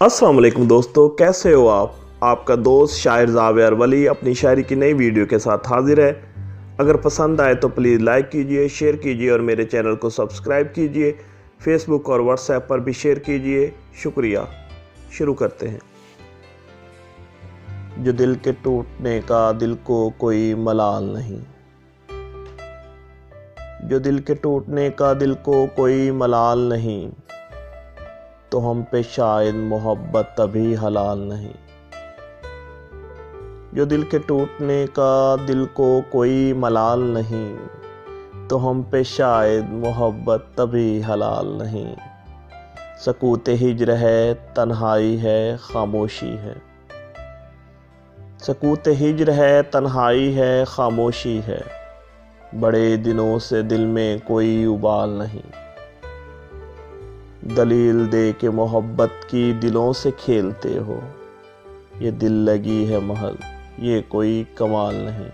अस्सलाम वालेकुम दोस्तों, कैसे हो आप? आपका दोस्त शायर ज़ावेर वली अपनी शायरी की नई वीडियो के साथ हाजिर है। अगर पसंद आए तो प्लीज़ लाइक कीजिए, शेयर कीजिए और मेरे चैनल को सब्सक्राइब कीजिए। फेसबुक और व्हाट्सएप पर भी शेयर कीजिए। शुक्रिया। शुरू करते हैं। जो दिल के टूटने का दिल को कोई मलाल नहीं, जो दिल के टूटने का दिल को कोई मलाल नहीं, तो हम पे शायद मोहब्बत अभी हलाल नहीं। जो दिल के टूटने का दिल को कोई मलाल नहीं, तो हम पे शायद मोहब्बत अभी हलाल नहीं। सकूत हिज्र है, तन्हाई है, खामोशी है। सकूत हिज्र है, तन्हाई है, खामोशी है। बड़े दिनों से दिल में कोई उबाल नहीं। दलील दे के मोहब्बत की दिलों से खेलते हो। ये दिल लगी है महल, ये कोई कमाल नहीं।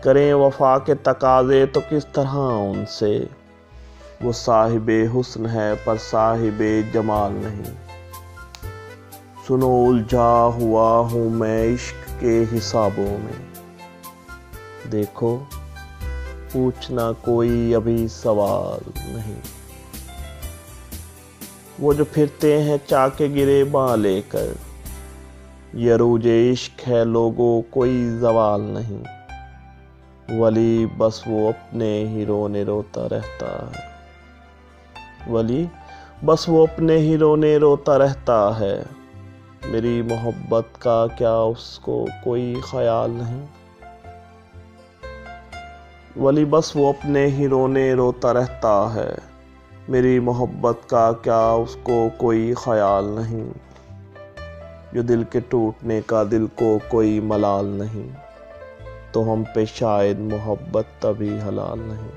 करें वफा के तकाजे तो किस तरह उनसे, वो साहिबे हुस्न है पर साहिबे जमाल नहीं। सुनो उलझा हुआ हूँ मैं इश्क के हिसाबों में, देखो पूछना कोई अभी सवाल नहीं। वो जो फिरते हैं चाके गिरे बाँ लेकर, ये अरूजे इश्क है लोगों कोई जवाल नहीं। वली बस वो अपने ही रोने रोता रहता है, वली बस वो अपने ही रोने रोता रहता है। मेरी मोहब्बत का क्या उसको कोई ख्याल नहीं। वली बस वो अपने ही रोने रोता रहता है। मेरी मोहब्बत का क्या उसको कोई ख्याल नहीं। जो दिल के टूटने का दिल को कोई मलाल नहीं, तो हम पे शायद मोहब्बत तभी हलाल नहीं।